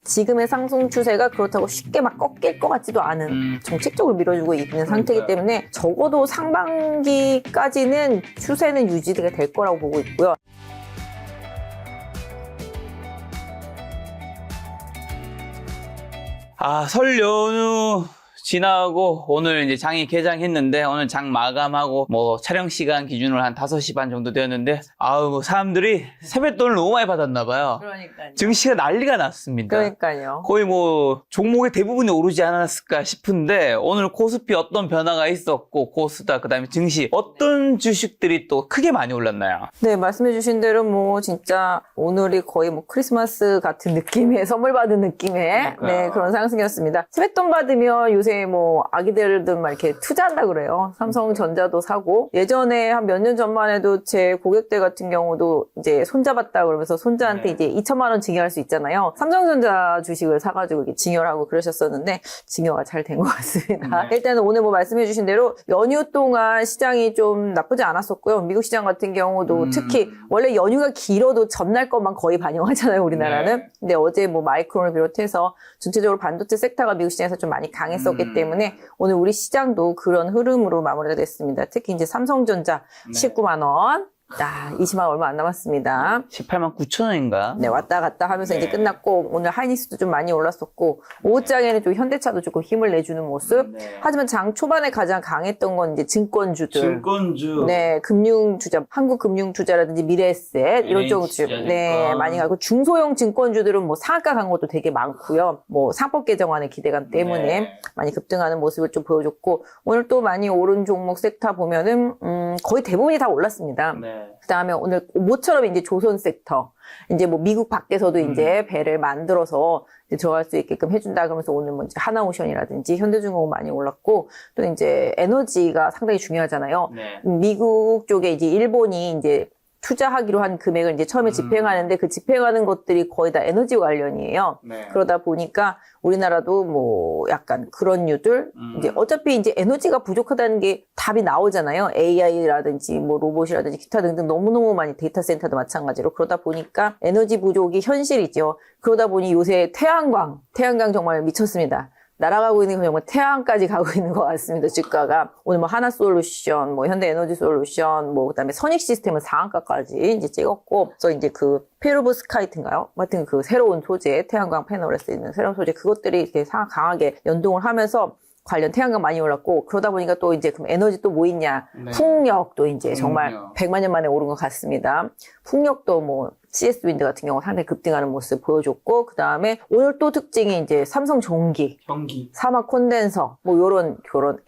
지금의 상승 추세가 그렇다고 쉽게 막 꺾일 것 같지도 않은 정책적으로 밀어주고 있는 상태이기 때문에 적어도 상반기까지는 추세는 유지가 될 거라고 보고 있고요. 설 연휴 지나고 오늘 이제 장이 개장했는데 오늘 장 마감하고 뭐 촬영 시간 기준으로 한 5시 반 정도 되었는데 뭐 사람들이 세뱃돈을 너무 많이 받았나 봐요. 그러니까요. 증시가 난리가 났습니다. 그러니까요. 거의 뭐 종목의 대부분이 오르지 않았을까 싶은데 오늘 코스피 어떤 변화가 있었고 코스닥 그다음에 증시 어떤 주식들이 또 크게 많이 올랐나요? 네, 말씀해 주신 대로 뭐 진짜 오늘이 거의 뭐 크리스마스 같은 느낌의 선물 받은 느낌의 네, 그런 상승이었습니다. 세뱃돈 받으면 요새 뭐 아기들도 막 이렇게 투자한다 그래요. 삼성전자도 사고 예전에 한 몇 년 전만 해도 제 고객들 같은 경우도 이제 손잡았다 그러면서 손자한테 이제 2천만 원 증여할 수 있잖아요. 삼성전자 주식을 사가지고 이렇게 증여하고 그러셨었는데 증여가 잘 된 것 같습니다. 일단은 오늘 뭐 말씀해 주신 대로 연휴 동안 시장이 좀 나쁘지 않았었고요. 미국 시장 같은 경우도 특히 원래 연휴가 길어도 전날 것만 거의 반영하잖아요, 우리나라는. 근데 어제 뭐 마이크론을 비롯해서 전체적으로 반도체 섹터가 미국 시장에서 좀 많이 강했었기 때문에 오늘 우리 시장도 그런 흐름으로 마무리가 됐습니다. 특히 이제 삼성전자 19만 원. 20만 원 얼마 안 남았습니다. 18만 9천 원인가? 네, 왔다 갔다 하면서 이제 끝났고, 오늘 하이닉스도 좀 많이 올랐었고, 오후장에는 좀 현대차도 조금 힘을 내주는 모습. 하지만 장 초반에 가장 강했던 건 이제 증권주들. 증권주. 네, 금융투자, 한국금융투자라든지 미래에셋, 이런 쪽으로 네, 많이 가고, 중소형 증권주들은 뭐 상한가 간 것도 되게 많고요. 뭐 상법 개정안의 기대감 때문에 많이 급등하는 모습을 좀 보여줬고, 오늘 또 많이 오른 종목 섹터 보면은, 거의 대부분이 다 올랐습니다. 그 다음에 오늘 모처럼 이제 조선 섹터, 이제 뭐 미국 밖에서도 이제 배를 만들어서 이제 들어갈 수 있게끔 해준다 그러면서 오늘 뭐 이제 하나오션이라든지 현대중공업 많이 올랐고 또 이제 에너지가 상당히 중요하잖아요. 미국 쪽에 이제 일본이 이제 투자하기로 한 금액을 이제 처음에 집행하는데 그 집행하는 것들이 거의 다 에너지 관련이에요. 그러다 보니까 우리나라도 뭐 약간 그런 류들 이제 어차피 이제 에너지가 부족하다는 게 답이 나오잖아요. AI라든지 뭐 로봇이라든지 기타 등등 너무너무 많이 데이터 센터도 마찬가지로 그러다 보니까 에너지 부족이 현실이죠. 그러다 보니 요새 태양광 정말 미쳤습니다. 날아가고 있는 건 정말 태양까지 가고 있는 것 같습니다. 주가가. 오늘 뭐 하나솔루션, 뭐 현대에너지솔루션, 뭐 그다음에 선익시스템은 상한가까지 이제 찍었고, 그래서 이제 그 페로브스카이트인가요? 하여튼 그 새로운 소재, 태양광 패널에 쓰이는 새로운 소재, 그것들이 이렇게 강하게 연동을 하면서 관련 태양광 많이 올랐고, 그러다 보니까 또 이제 그럼 에너지 또 뭐 있냐? 풍력도 이제 정말 100만 년 만에 오른 것 같습니다. 풍력도 뭐 CS 윈드 같은 경우 상당히 급등하는 모습 보여줬고, 그 다음에 오늘 또 특징이 이제 삼성 전기, 사막 콘덴서, 뭐 요런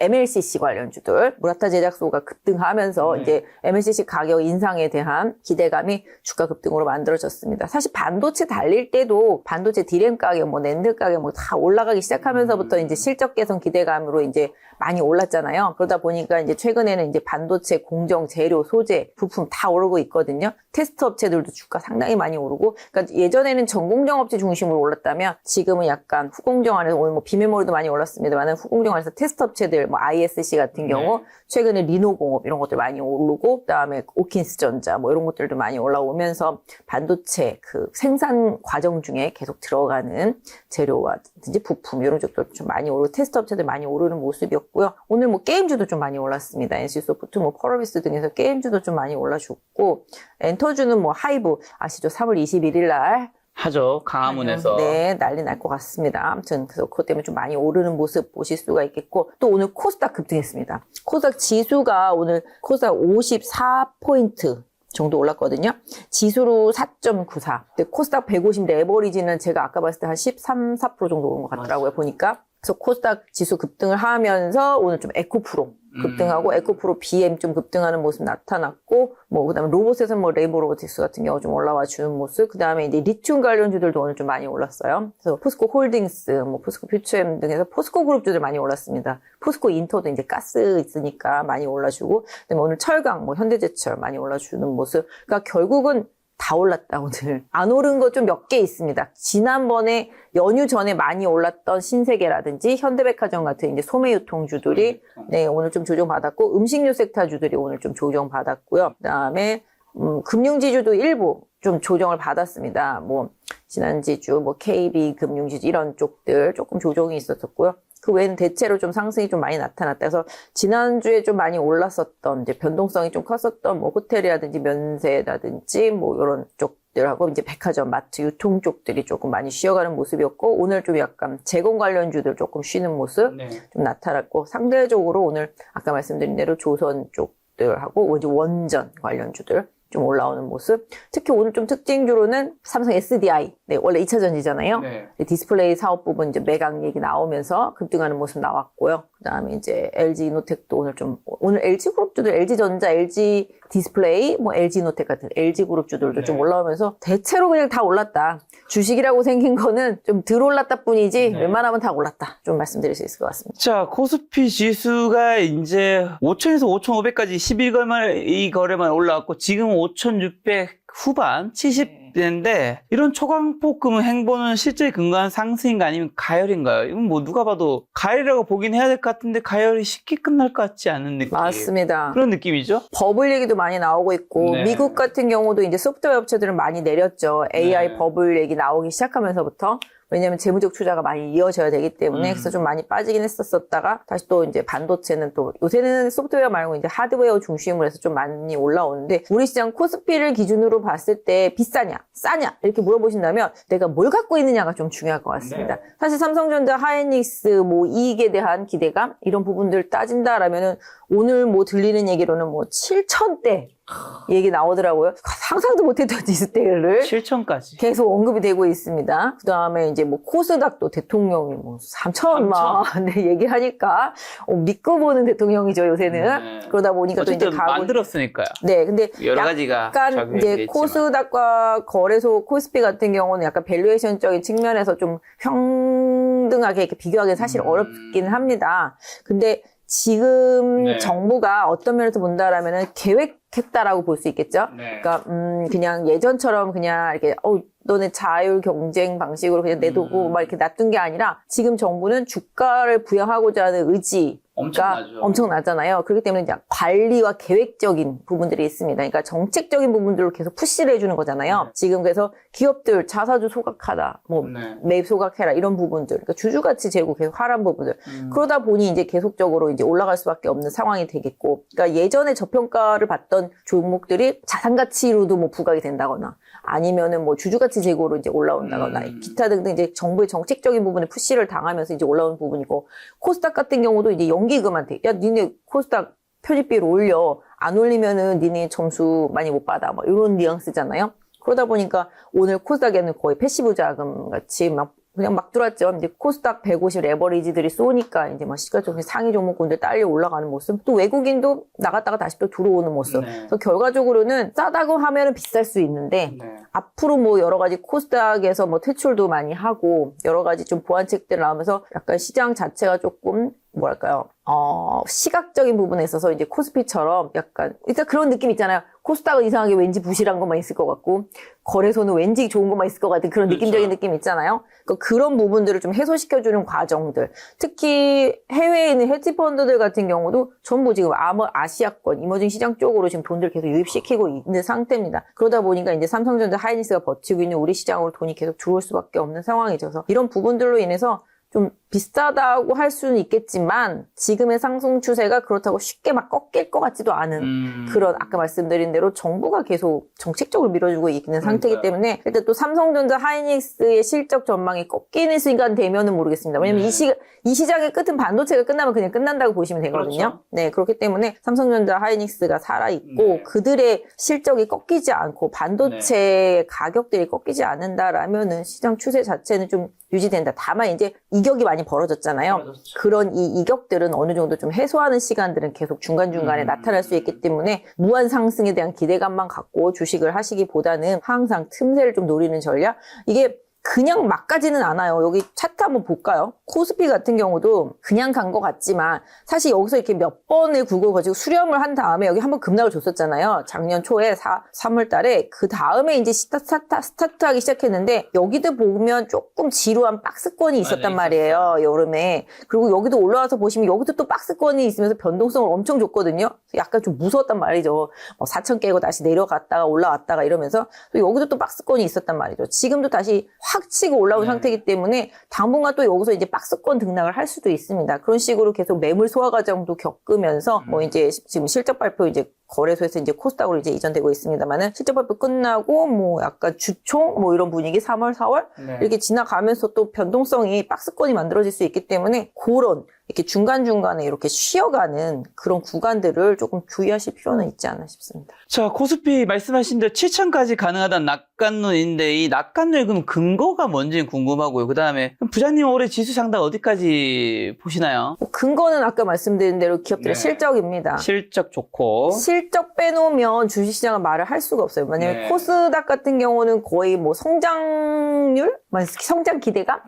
MLCC 관련주들, 무라타 제작소가 급등하면서 이제 MLCC 가격 인상에 대한 기대감이 주가 급등으로 만들어졌습니다. 사실 반도체 달릴 때도 반도체 디램 가격, 뭐 낸드 가격 뭐 다 올라가기 시작하면서부터 이제 실적 개선 기대감으로 이제 많이 올랐잖아요. 그러다 보니까 이제 최근에는 이제 반도체 공정, 재료, 소재, 부품 다 오르고 있거든요. 테스트 업체들도 주가 상당히 많이 오르고, 그러니까 예전에는 전공정 업체 중심으로 올랐다면 지금은 약간 후공정 안에서 오늘 뭐 비메모리도 많이 올랐습니다만 후공정 안에서 테스트 업체들 뭐 ISC 같은 경우 최근에 리노공업 이런 것들 많이 오르고, 그다음에 오킨스전자 뭐 이런 것들도 많이 올라오면서 반도체 그 생산 과정 중에 계속 들어가는 재료와든지 부품 이런 쪽도 좀 많이 오르고 테스트 업체들 많이 오르는 모습이었고요. 오늘 뭐 게임주도 좀 많이 올랐습니다. NC소프트, 뭐 펄어비스 등에서 게임주도 좀 많이 올라줬고, 엔터주는 뭐 하이브 아시죠? 3월 21일 날 하죠. 강화문에서. 네, 난리 날 것 같습니다. 아무튼 그래서 그것 때문에 좀 많이 오르는 모습 보실 수가 있겠고, 또 오늘 코스닥 급등했습니다. 코스닥 지수가 오늘 코스닥 54포인트 정도 올랐거든요. 지수로 4.94. 근데 코스닥 150 레버리지는 제가 아까 봤을 때 한 13, 4% 정도 오른 것 같더라고요. 보니까. 그래서 코스닥 지수 급등을 하면서 오늘 좀 에코프로 급등하고 에코프로 BM 좀 급등하는 모습 나타났고, 뭐 그다음에 로봇에서 뭐 레이버 로보틱스 같은 경우 좀 올라와 주는 모습, 그다음에 이제 리튬 관련주들도 오늘 좀 많이 올랐어요. 그래서 포스코 홀딩스, 뭐 포스코 퓨처엠 등에서 포스코 그룹주들 많이 올랐습니다. 포스코 인터도 이제 가스 있으니까 많이 올라주고, 그다음에 오늘 철강, 뭐 현대제철 많이 올라주는 모습. 그러니까 결국은 다 올랐다, 오늘. 안 오른 거 좀 몇 개 있습니다. 지난번에 연휴 전에 많이 올랐던 신세계라든지 현대백화점 같은 이제 소매유통주들이 네, 오늘 좀 조정받았고, 음식료 섹터주들이 오늘 좀 조정받았고요. 그 다음에 금융지주도 일부 좀 조정을 받았습니다. 뭐 지난지주, 뭐 KB 금융지주 이런 쪽들 조금 조정이 있었었고요. 그 외에는 대체로 좀 상승이 좀 많이 나타났다. 그래서 지난주에 좀 많이 올랐었던 이제 변동성이 좀 컸었던 뭐 호텔이라든지 면세라든지 뭐 이런 쪽들하고 이제 백화점, 마트, 유통 쪽들이 조금 많이 쉬어가는 모습이었고 오늘 좀 약간 제공 관련주들 조금 쉬는 모습 좀 나타났고 상대적으로 오늘 아까 말씀드린 대로 조선 쪽들하고 이제 원전 관련주들 좀 올라오는 모습. 특히 오늘 좀 특징주로는 삼성 SDI. 네, 원래 2차 전지잖아요. 네. 디스플레이 사업 부분 이제 매각 얘기 나오면서 급등하는 모습 나왔고요. 그 다음에 이제 LG 이노텍도 오늘 LG 그룹주들, LG 전자, LG 디스플레이, 뭐 LG 이노텍 같은 LG 그룹주들도 좀 올라오면서 대체로 그냥 다 올랐다. 주식이라고 생긴 거는 좀 덜 올랐다 뿐이지 웬만하면 다 올랐다. 좀 말씀드릴 수 있을 것 같습니다. 자, 코스피 지수가 이제 5,000에서 5,500까지 11거래만 거래만 올라왔고 지금 5,600 후반 70대인데 이런 초강폭금 행보는 실제 근거한 상승인가 아니면 가열인가요? 이건 뭐 누가 봐도 가열이라고 보긴 해야 될 것 같은데 가열이 쉽게 끝날 것 같지 않은 느낌. 맞습니다. 그런 느낌이죠? 버블 얘기도 많이 나오고 있고 미국 같은 경우도 이제 소프트웨어 업체들은 많이 내렸죠. AI 버블 얘기 나오기 시작하면서부터. 왜냐면 재무적 투자가 많이 이어져야 되기 때문에 그래서 좀 많이 빠지긴 했었다가 다시 또 이제 반도체는 또 요새는 소프트웨어 말고 이제 하드웨어 중심으로 해서 좀 많이 올라오는데 우리 시장 코스피를 기준으로 봤을 때 비싸냐 싸냐 이렇게 물어보신다면 내가 뭘 갖고 있느냐가 좀 중요할 것 같습니다. 사실 삼성전자, 하이닉스 뭐 이익에 대한 기대감 이런 부분들 따진다라면은 오늘 뭐 들리는 얘기로는 뭐 7,000대 얘기 나오더라고요. 상상도 못했던 디스테일을 7,000까지 계속 언급이 되고 있습니다. 그 다음에 이제 뭐 코스닥도 대통령이 뭐 3,000막 네, 얘기하니까 믿고 보는 대통령이죠 요새는. 그러다 보니까 또 이제 어쨌든 만들었으니까요. 네, 근데 여러 가지가 약간 이제 코스닥과 거래소 코스피 같은 경우는 약간 밸류에이션적인 측면에서 좀 평등하게 이렇게 비교하기는 사실 어렵긴 합니다. 근데 지금 정부가 어떤 면에서 본다라면은 계획했다라고 볼 수 있겠죠. 그러니까 그냥 예전처럼 그냥 이렇게 너네 자율 경쟁 방식으로 그냥 내두고 막 이렇게 놔둔 게 아니라 지금 정부는 주가를 부양하고자 하는 의지가 엄청나잖아요. 그렇기 때문에 이제 관리와 계획적인 부분들이 있습니다. 그러니까 정책적인 부분들을 계속 푸시를 해주는 거잖아요. 지금 그래서 기업들 자사주 소각하다, 뭐 매입 소각해라 이런 부분들, 그러니까 주주가치 제고 계속 하라는 부분들. 그러다 보니 이제 계속적으로 이제 올라갈 수밖에 없는 상황이 되겠고, 그러니까 예전에 저평가를 받던 종목들이 자산가치로도 뭐 부각이 된다거나. 아니면은 뭐 주주가치 제고로 이제 올라온다거나 기타 등등 이제 정부의 정책적인 부분에 푸시를 당하면서 이제 올라오는 부분이고 코스닥 같은 경우도 이제 연기금한테 야 니네 코스닥 편입비를 올려 안 올리면은 니네 점수 많이 못 받아 뭐 이런 뉘앙스잖아요. 그러다 보니까 오늘 코스닥에는 거의 패시브 자금 같이 막 그냥 막 들어왔죠. 이제 코스닥 150 레버리지들이 쏘니까 이제 막 시가총액 상위 종목군들 딸려 올라가는 모습. 또 외국인도 나갔다가 다시 또 들어오는 모습. 그래서 결과적으로는 싸다고 하면은 비쌀 수 있는데 앞으로 뭐 여러 가지 코스닥에서 뭐 퇴출도 많이 하고 여러 가지 좀 보완책들 나오면서 약간 시장 자체가 조금 뭐랄까요? 시각적인 부분에 있어서 이제 코스피처럼 약간 일단 그런 느낌 있잖아요. 코스닥은 이상하게 왠지 부실한 것만 있을 것 같고 거래소는 왠지 좋은 것만 있을 것 같은 그런 느낌적인 느낌 있잖아요. 그러니까 그런 부분들을 좀 해소시켜주는 과정들. 특히 해외에 있는 헤지펀드들 같은 경우도 전부 지금 아시아권, 이머징 시장 쪽으로 지금 돈들 계속 유입시키고 있는 상태입니다. 그러다 보니까 이제 삼성전자, 하이닉스가 버티고 있는 우리 시장으로 돈이 계속 들어올 수밖에 없는 상황이죠. 그래서 이런 부분들로 인해서 좀 비싸다고 할 수는 있겠지만 지금의 상승 추세가 그렇다고 쉽게 막 꺾일 것 같지도 않은 그런 아까 말씀드린 대로 정부가 계속 정책적으로 밀어주고 있는 상태이기 때문에 일단 또 삼성전자 하이닉스의 실적 전망이 꺾이는 순간 되면은 모르겠습니다. 왜냐면 이 시장의 끝은 반도체가 끝나면 그냥 끝난다고 보시면 되거든요. 그렇죠. 네, 그렇기 때문에 삼성전자 하이닉스가 살아있고 그들의 실적이 꺾이지 않고 반도체의 가격들이 꺾이지 않는다라면은 시장 추세 자체는 좀 유지된다. 다만 이제 이격이 많이 벌어졌잖아요. 그런 이 이격들은 어느 정도 좀 해소하는 시간들은 계속 중간중간에 나타날 수 있기 때문에 무한 상승에 대한 기대감만 갖고 주식을 하시기보다는 항상 틈새를 좀 노리는 전략. 이게 그냥 막 가지는 않아요. 여기 차트 한번 볼까요? 코스피 같은 경우도 그냥 간 것 같지만 사실 여기서 이렇게 몇 번을 굵어가지고 수렴을 한 다음에 여기 한번 급락을 줬었잖아요. 작년 초에 3월 달에. 그 다음에 이제 스타트하기 시작했는데 여기도 보면 조금 지루한 박스권이 있었단 말이에요. 여름에. 그리고 여기도 올라와서 보시면 여기도 또 박스권이 있으면서 변동성을 엄청 줬거든요. 약간 좀 무서웠단 말이죠. 4천 깨고 다시 내려갔다가 올라왔다가 이러면서 또 여기도 또 박스권이 있었단 말이죠. 지금도 다시 확 치고 올라온 상태이기 때문에 당분간 또 여기서 이제 박스권 등락을 할 수도 있습니다. 그런 식으로 계속 매물 소화 과정도 겪으면서 뭐 이제 지금 실적 발표 이제 거래소에서 이제 코스닥으로 이제 이전되고 있습니다만은 실적 발표 끝나고 뭐 약간 주총 뭐 이런 분위기 3월, 4월 이렇게 지나가면서 또 변동성이 박스권이 만들어질 수 있기 때문에 그런 이렇게 중간중간에 이렇게 쉬어가는 그런 구간들을 조금 주의하실 필요는 있지 않나 싶습니다. 자, 코스피 말씀하신 대로 7천까지 가능하다는 낙관론인데 이 낙관론의 그럼 근거가 뭔지 궁금하고요. 그 다음에 부장님 올해 지수 상당 어디까지 보시나요? 근거는 아까 말씀드린 대로 기업들의 실적입니다. 실적 좋고. 실적 빼놓으면 주식시장은 말을 할 수가 없어요. 만약에 코스닥 같은 경우는 거의 뭐 성장률? 성장 기대감?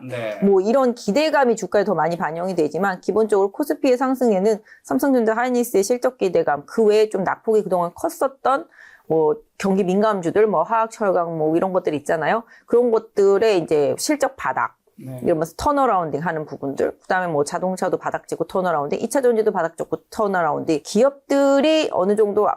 뭐 이런 기대감이 주가에 더 많이 반영이 되지만 기본적으로 코스피의 상승에는 삼성전자 하이닉스의 실적 기대감, 그 외에 좀 낙폭이 그동안 컸었던 뭐 경기 민감주들, 뭐 화학, 철강 뭐 이런 것들 있잖아요. 그런 것들의 이제 실적 바닥. 이러면서 턴어라운딩 하는 부분들, 그 다음에 뭐 자동차도 바닥 찍고 턴어라운딩, 2차 전지도 바닥 찍고 턴어라운딩, 기업들이 어느 정도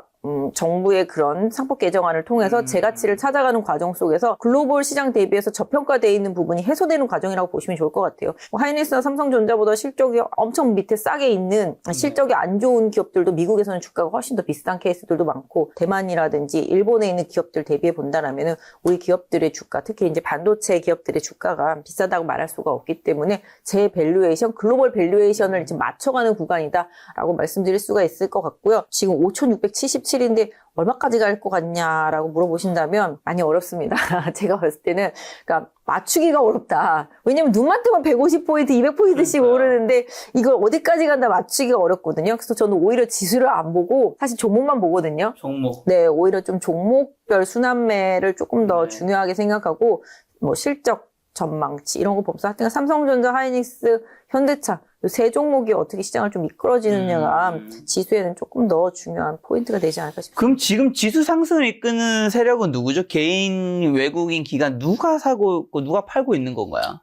정부의 그런 상법 개정안을 통해서 재가치를 찾아가는 과정 속에서 글로벌 시장 대비해서 저평가되어 있는 부분이 해소되는 과정이라고 보시면 좋을 것 같아요. 뭐 하이닉스나 삼성전자보다 실적이 엄청 밑에 싸게 있는 실적이 안 좋은 기업들도 미국에서는 주가가 훨씬 더 비싼 케이스들도 많고 대만이라든지 일본에 있는 기업들 대비해 본다라면은 우리 기업들의 주가, 특히 이제 반도체 기업들의 주가가 비싸다고 말할 수가 없기 때문에 제 밸류에이션, 글로벌 밸류에이션을 지금 맞춰가는 구간이다라고 말씀드릴 수가 있을 것 같고요. 지금 5,677 인데 얼마까지 갈 것 같냐라고 물어보신다면 많이 어렵습니다. 제가 봤을 때는 그러니까 맞추기가 어렵다. 왜냐면 눈만 뜨면 150포인트, 200포인트씩 오르는데 이걸 어디까지 간다 맞추기가 어렵거든요. 그래서 저는 오히려 지수를 안 보고 사실 종목만 보거든요. 종목. 네, 오히려 좀 종목별 순환매를 조금 더 중요하게 생각하고 뭐 실적 전망치 이런 거 보면서 하여튼 삼성전자, 하이닉스, 현대차 이 세 종목이 어떻게 시장을 좀 이끌어지느냐가 지수에는 조금 더 중요한 포인트가 되지 않을까 싶습니다. 그럼 지금 지수 상승을 이끄는 세력은 누구죠? 개인, 외국인, 기관 누가 사고 있고 누가 팔고 있는 건가요?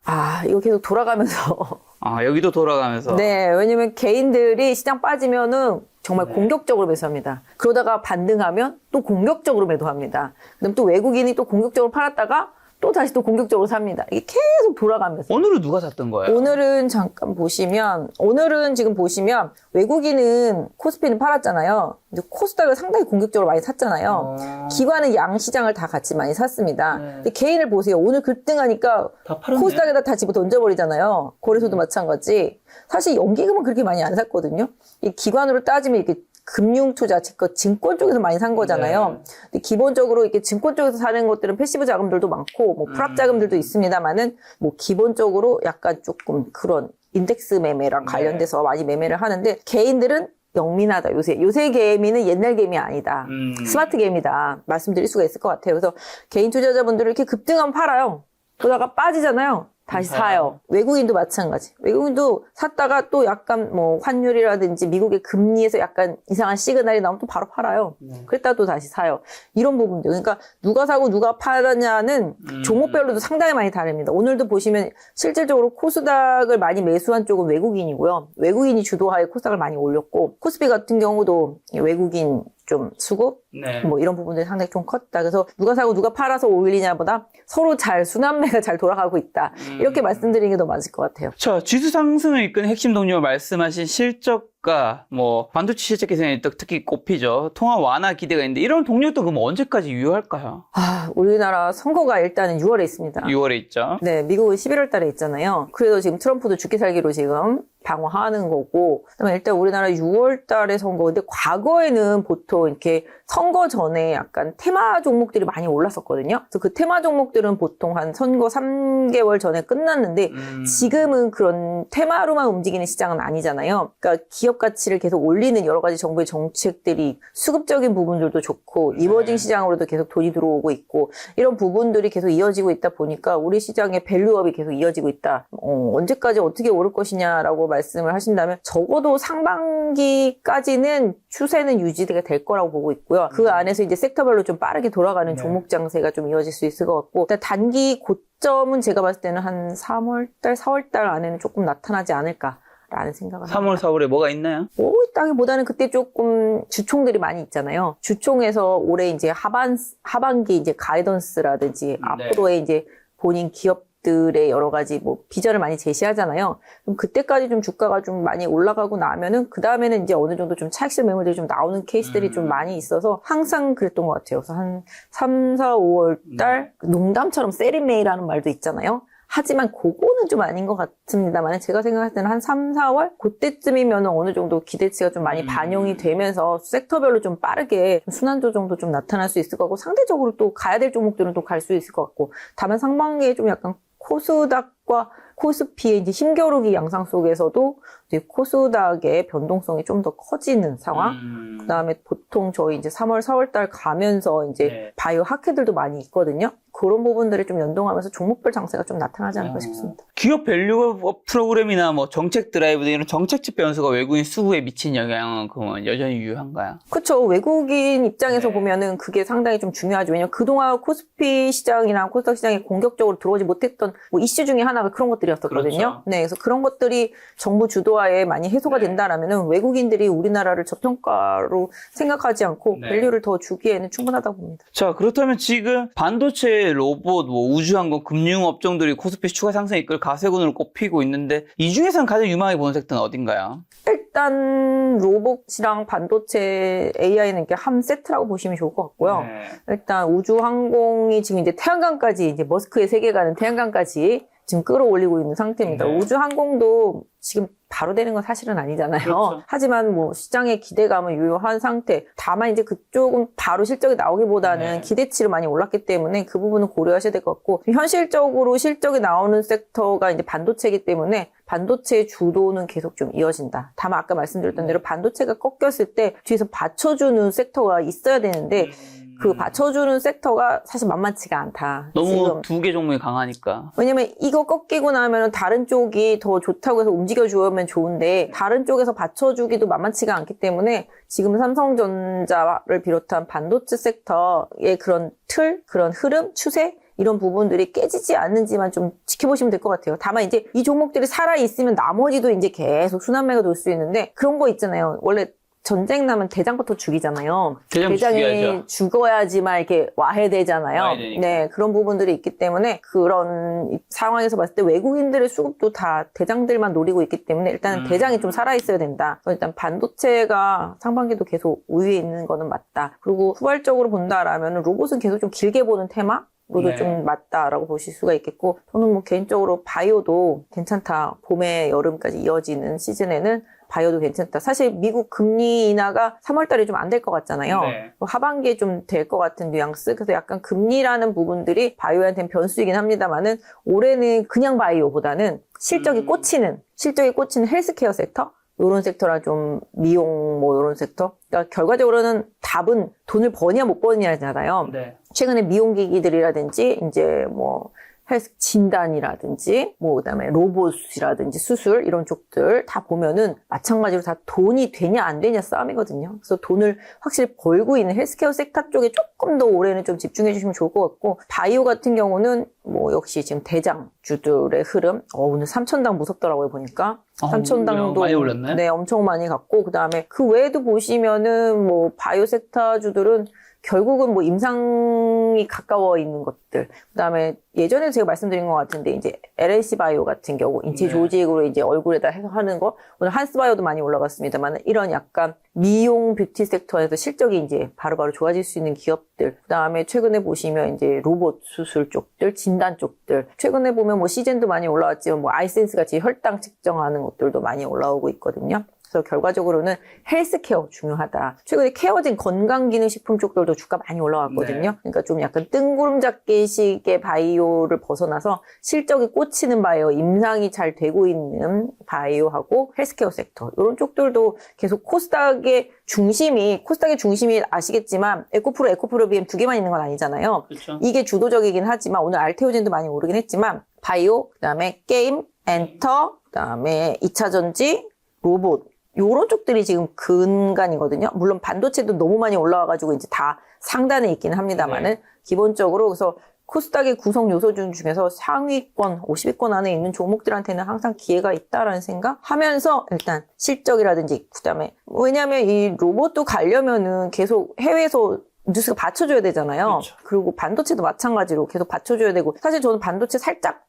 이거 계속 돌아가면서 여기도 돌아가면서. 네, 왜냐면 개인들이 시장 빠지면은 정말 공격적으로 매수합니다. 그러다가 반등하면 또 공격적으로 매도합니다. 그다음 또 외국인이 또 공격적으로 팔았다가 또 다시 또 공격적으로 삽니다. 이게 계속 돌아가면서. 오늘은 누가 샀던 거예요? 오늘은 잠깐 보시면, 오늘은 지금 보시면 외국인은 코스피는 팔았잖아요. 근데 코스닥을 상당히 공격적으로 많이 샀잖아요. 기관은 양시장을 다 같이 많이 샀습니다. 근데 개인을 보세요. 오늘 급등하니까 다 팔았네. 코스닥에다 다 집어 던져버리잖아요. 거래소도 마찬가지. 사실 연기금은 그렇게 많이 안 샀거든요. 이 기관으로 따지면 이렇게 금융투자, 증권 쪽에서 많이 산 거잖아요. 근데 기본적으로 이렇게 증권 쪽에서 사는 것들은 패시브 자금들도 많고, 뭐 프랍 자금들도 있습니다만은, 뭐 기본적으로 약간 조금 그런 인덱스 매매랑 관련돼서 많이 매매를 하는데, 개인들은 영민하다, 요새. 요새 개미는 옛날 개미 아니다. 스마트 개미다. 말씀드릴 수가 있을 것 같아요. 그래서 개인 투자자분들은 이렇게 급등하면 팔아요. 그러다가 빠지잖아요. 다시 사요. 외국인도 마찬가지. 외국인도 샀다가 또 약간 뭐 환율이라든지 미국의 금리에서 약간 이상한 시그널이 나오면 또 바로 팔아요. 그랬다 또 다시 사요. 이런 부분들. 그러니까 누가 사고 누가 팔았냐는 종목별로도 상당히 많이 다릅니다. 오늘도 보시면 실질적으로 코스닥을 많이 매수한 쪽은 외국인이고요. 외국인이 주도하에 코스닥을 많이 올렸고 코스피 같은 경우도 외국인 좀 수급 뭐 이런 부분들이 상당히 좀 컸다. 그래서 누가 사고 누가 팔아서 올리냐보다 서로 잘 순환매가 잘 돌아가고 있다. 이렇게 말씀드리는 게 더 맞을 것 같아요. 자, 지수 상승을 이끄는 핵심 동력을 말씀하신 실적과 뭐 반도체 실적 개선이 특히 꼽히죠. 통화 완화 기대가 있는데 이런 동력도 그럼 언제까지 유효할까요? 우리나라 선거가 일단은 6월에 있습니다. 6월에 있죠. 네, 미국은 11월 달에 있잖아요. 그래도 지금 트럼프도 죽기 살기로 지금 방어하는 거고, 그다음에 일단 우리나라 6월 달에 선거, 근데 과거에는 보통 이렇게 선거 전에 약간 테마 종목들이 많이 올랐었거든요. 그래서 그 테마 종목들은 보통 한 선거 3개월 전에 끝났는데, 지금은 그런 테마로만 움직이는 시장은 아니잖아요. 그러니까 기업 가치를 계속 올리는 여러 가지 정부의 정책들이 수급적인 부분들도 좋고, 이머징 시장으로도 계속 돈이 들어오고 있고, 이런 부분들이 계속 이어지고 있다 보니까 우리 시장의 밸류업이 계속 이어지고 있다. 언제까지 어떻게 오를 것이냐라고 말씀을 하신다면 적어도 상반기까지는 추세는 유지가 될 거라고 보고 있고요. 그 안에서 이제 섹터별로 좀 빠르게 돌아가는 종목 장세가 좀 이어질 수 있을 것 같고, 일단 단기 고점은 제가 봤을 때는 한 3월달, 4월달 안에는 조금 나타나지 않을까라는 생각을 3월, 4월에 뭐가 있나요? 뭐 있다기보다는 그때 조금 주총들이 많이 있잖아요. 주총에서 올해 이제 하반기 이제 가이던스라든지 앞으로의 이제 본인 기업들의 여러 가지 뭐 비전을 많이 제시하잖아요. 그럼 그때까지 좀 주가가 좀 많이 올라가고 나면은 그 다음에는 이제 어느 정도 좀 차익실 매물들이 좀 나오는 케이스들이 좀 많이 있어서 항상 그랬던 것 같아요. 그래서 한 3, 4, 5월 달 농담처럼 세리메이라는 말도 있잖아요. 하지만 그거는 좀 아닌 것 같습니다만 제가 생각할 때는 한 3, 4월? 그때쯤이면 어느 정도 기대치가 좀 많이 반영이 되면서 섹터별로 좀 빠르게 순환조정도 좀 나타날 수 있을 거고 상대적으로 또 가야 될 종목들은 또 갈 수 있을 것 같고 다만 상반기에 좀 약간 코스닥과 코스피의 이제 힘겨루기 양상 속에서도 이제 코스닥의 변동성이 좀 더 커지는 상황. 그 다음에 보통 저희 이제 3월, 4월 달 가면서 이제 바이오 하켓들도 많이 있거든요. 그런 부분들이 좀 연동하면서 종목별 장세가 좀 나타나지 않을까 싶습니다. 기업 밸류업 프로그램이나 뭐 정책 드라이브 이런 정책적 변수가 외국인 수급에 미친 영향은 그건 여전히 유효한가요? 그렇죠. 외국인 입장에서 보면은 그게 상당히 좀 중요하죠. 왜냐면 그동안 코스피 시장이나 코스닥 시장에 공격적으로 들어오지 못했던 뭐 이슈 중에 하나가 그런 것들이었었거든요. 그렇죠. 네, 그래서 그런 것들이 정부 주도하에 많이 해소가 된다라면은 외국인들이 우리나라를 저평가로 생각하지 않고 밸류를 더 주기에는 충분하다고 봅니다. 자, 그렇다면 지금 반도체, 로봇, 뭐 우주항공, 금융업종들이 코스피 추가 상승 이끌 가세군으로 꼽히고 있는데 이 중에서는 가장 유망하게 보는 섹터는 어딘가요? 일단 로봇이랑 반도체 AI는 이렇게 한 세트라고 보시면 좋을 것 같고요. 일단 우주항공이 지금 이제 태양광까지 이제 머스크의 세계관은 태양광까지 지금 끌어올리고 있는 상태입니다. 우주항공도 지금 바로 되는 건 사실은 아니잖아요. 그렇죠. 하지만 뭐 시장의 기대감은 유효한 상태. 다만 이제 그쪽은 바로 실적이 나오기보다는 기대치로 많이 올랐기 때문에 그 부분은 고려하셔야 될 것 같고 현실적으로 실적이 나오는 섹터가 이제 반도체이기 때문에 반도체의 주도는 계속 좀 이어진다. 다만 아까 말씀드렸던 대로 반도체가 꺾였을 때 뒤에서 받쳐주는 섹터가 있어야 되는데 그 받쳐주는 섹터가 사실 만만치가 않다. 너무 두 개 종목이 강하니까. 왜냐면 이거 꺾이고 나면 다른 쪽이 더 좋다고 해서 움직여주면 좋은데 다른 쪽에서 받쳐주기도 만만치가 않기 때문에 지금 삼성전자를 비롯한 반도체 섹터의 그런 틀, 그런 흐름, 추세 이런 부분들이 깨지지 않는지만 좀 지켜보시면 될 것 같아요. 다만 이제 이 종목들이 살아있으면 나머지도 이제 계속 순환매가 돌 수 있는데 그런 거 있잖아요. 원래 전쟁 나면 대장부터 죽이잖아요. 대장이 죽어야지만 이렇게 와해되잖아요. 네, 그런 부분들이 있기 때문에 그런 상황에서 봤을 때 외국인들의 수급도 다 대장들만 노리고 있기 때문에 일단은 대장이 좀 살아있어야 된다. 일단 반도체가 상반기도 계속 우위에 있는 거는 맞다. 그리고 후발적으로 본다라면 로봇은 계속 좀 길게 보는 테마? 로도 좀 맞다라고 보실 수가 있겠고 저는 뭐 개인적으로 바이오도 괜찮다. 봄에 여름까지 이어지는 시즌에는 바이오도 괜찮다. 사실 미국 금리 인하가 3월 달에 좀 안 될 것 같잖아요. 하반기에 좀 될 것 같은 뉘앙스. 그래서 약간 금리라는 부분들이 바이오한테는 변수이긴 합니다만은 올해는 그냥 바이오보다는 실적이 꽂히는 헬스케어 섹터? 요런 섹터랑 좀 미용 뭐 요런 섹터. 그러니까 결과적으로는 답은 돈을 버냐 못 버냐잖아요. 최근에 미용기기들이라든지 이제 뭐 헬스 진단이라든지 뭐 그다음에 로봇이라든지 수술 이런 쪽들 다 보면은 마찬가지로 다 돈이 되냐 안 되냐 싸움이거든요. 그래서 돈을 확실히 벌고 있는 헬스케어 섹터 쪽에 조금 더 올해는 좀 집중해 주시면 좋을 것 같고 바이오 같은 경우는 뭐 역시 지금 대장주들의 흐름 오늘 3,000당 무섭더라고요 보니까 3,000당도 많이 올랐네. 네 엄청 많이 갔고 그다음에 그 외에도 보시면은 뭐 바이오 섹터주들은 결국은 뭐 임상이 가까워 있는 것들. 그다음에 예전에 제가 말씀드린 것 같은데 이제 LNC 바이오 같은 경우 인체 조직으로 이제 얼굴에다 해서 하는 거 오늘 한스 바이오도 많이 올라갔습니다만 이런 약간 미용 뷰티 섹터에서 실적이 이제 바로바로 좋아질 수 있는 기업들. 그다음에 최근에 보시면 이제 로봇 수술 쪽들, 진단 쪽들. 최근에 보면 뭐 시젠도 많이 올라왔지만 뭐 아이센스 같이 혈당 측정하는 것들도 많이 올라오고 있거든요. 그래서 결과적으로는 헬스케어 중요하다. 최근에 케어진 건강기능식품 쪽들도 주가 많이 올라왔거든요. 네. 그러니까 좀 약간 뜬구름잡기식의 바이오를 벗어나서 실적이 꽂히는 바이오, 임상이 잘 되고 있는 바이오하고 헬스케어 섹터 이런 쪽들도 계속 코스닥의 중심이 아시겠지만 에코프로, BM 두 개만 있는 건 아니잖아요. 그렇죠. 이게 주도적이긴 하지만 오늘 알테오젠도 많이 오르긴 했지만 바이오, 그다음에 게임, 엔터, 그다음에 2차전지, 로봇 요런 쪽들이 지금 근간이거든요. 물론 반도체도 너무 많이 올라와가지고 이제 다 상단에 있기는 합니다만은 기본적으로 그래서 코스닥의 구성 요소 중에서 상위권, 50위권 안에 있는 종목들한테는 항상 기회가 있다라는 생각 하면서 일단 실적이라든지 그다음에 왜냐하면 이 로봇도 가려면은 계속 해외에서 뉴스가 받쳐줘야 되잖아요. 그렇죠. 그리고 반도체도 마찬가지로 계속 받쳐줘야 되고 사실 저는 반도체 살짝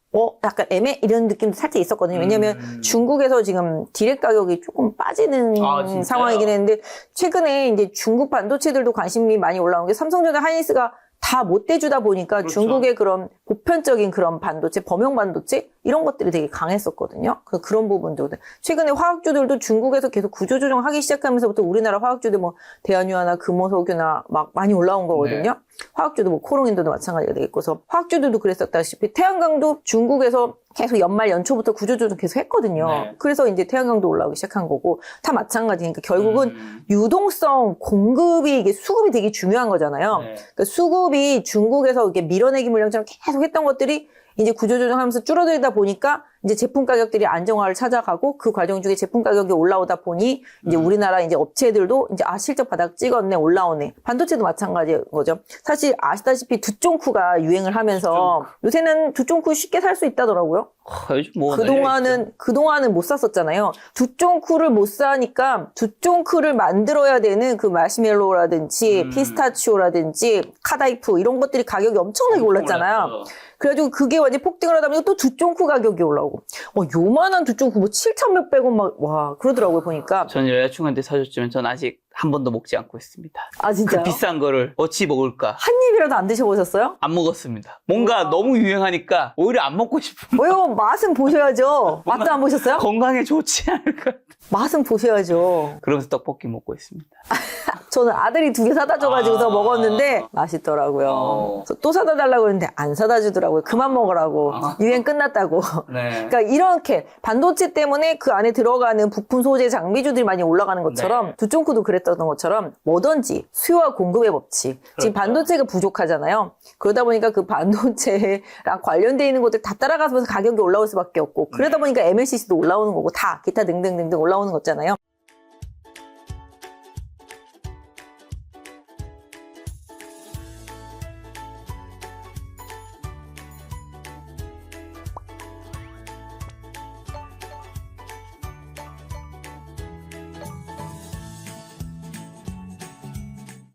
약간 이런 느낌도 살짝 있었거든요. 왜냐면 중국에서 지금 디렉 가격이 조금 빠지는 상황이긴 했는데 최근에 이제 중국 반도체들도 관심이 많이 올라온 게 삼성전자 하이닉스가 다 못 대주다 보니까 그렇죠. 중국의 그런 보편적인 그런 반도체, 범용 반도체 이런 것들이 되게 강했었거든요. 그런 부분도 최근에 화학주들도 중국에서 계속 구조조정하기 시작하면서부터 우리나라 화학주들 뭐 대한유화나 금호석유나 막 많이 올라온 거거든요. 네. 화학주도 뭐 코롱인도도 마찬가지가 되겠고, 그래서 화학주들도 그랬었다시피 태양광도 중국에서 계속 연말 연초부터 구조조정 계속 했거든요. 네. 그래서 이제 태양광도 올라오기 시작한 거고 다 마찬가지니까 결국은 유동성 공급이 이게 수급이 되게 중요한 거잖아요. 네. 그러니까 수급이 중국에서 이게 밀어내기 물량처럼 계속 했던 것들이 이제 구조조정하면서 줄어들다 보니까 이제 제품 가격들이 안정화를 찾아가고 그 과정 중에 제품 가격이 올라오다 보니 이제 우리나라 이제 업체들도 이제 실적 바닥 찍었네 올라오네. 반도체도 마찬가지인 거죠. 사실 아시다시피 두쫑쿠가 유행을 하면서 요새는 두쫑쿠 쉽게 살 수 있다더라고요. 요즘 뭐 그동안은 못 샀었잖아요. 두쫑쿠를 못 사니까 두쫑쿠를 만들어야 되는 그 마시멜로라든지 피스타치오라든지 카다이프 이런 것들이 가격이 엄청나게 올랐잖아요. 그래가지고 그게 완전 폭등을 하다 보니까 또 두쫑쿠 가격이 올라오고 요만한 두쫑쿠 뭐 7,000몇백 원 막 와 그러더라고요 보니까. 전 여자친구한테 사줬지만 전 아직 한 번도 먹지 않고 있습니다. 아 진짜요? 그 비싼 거를 어찌 먹을까? 한 입이라도 안 드셔보셨어요? 안 먹었습니다. 뭔가 너무 유행하니까 오히려 안 먹고 싶은 왜요? 맛은 보셔야죠. 맛도 안 보셨어요? 건강에 좋지 않을까? 맛은 보셔야죠. 그러면서 떡볶이 먹고 있습니다. 저는 아들이 2개 사다 줘가지고서 먹었는데 맛있더라고요. 그래서 또 사다 달라고 했는데 안 사다 주더라고요. 그만 먹으라고. 유행 끝났다고. 네. 그러니까 이렇게 반도체 때문에 그 안에 들어가는 부품 소재 장비주들이 많이 올라가는 것처럼 두쫑쿠도 그랬던 것처럼 뭐든지 수요와 공급의 법칙. 지금 반도체가 부족하잖아요. 그러다 보니까 그 반도체랑 관련되어 있는 것들 다 따라가면서 가격이 올라올 수밖에 없고 그러다 보니까 MLCC도 올라오는 거고 다 기타 등등등등 올라오는 거잖아요.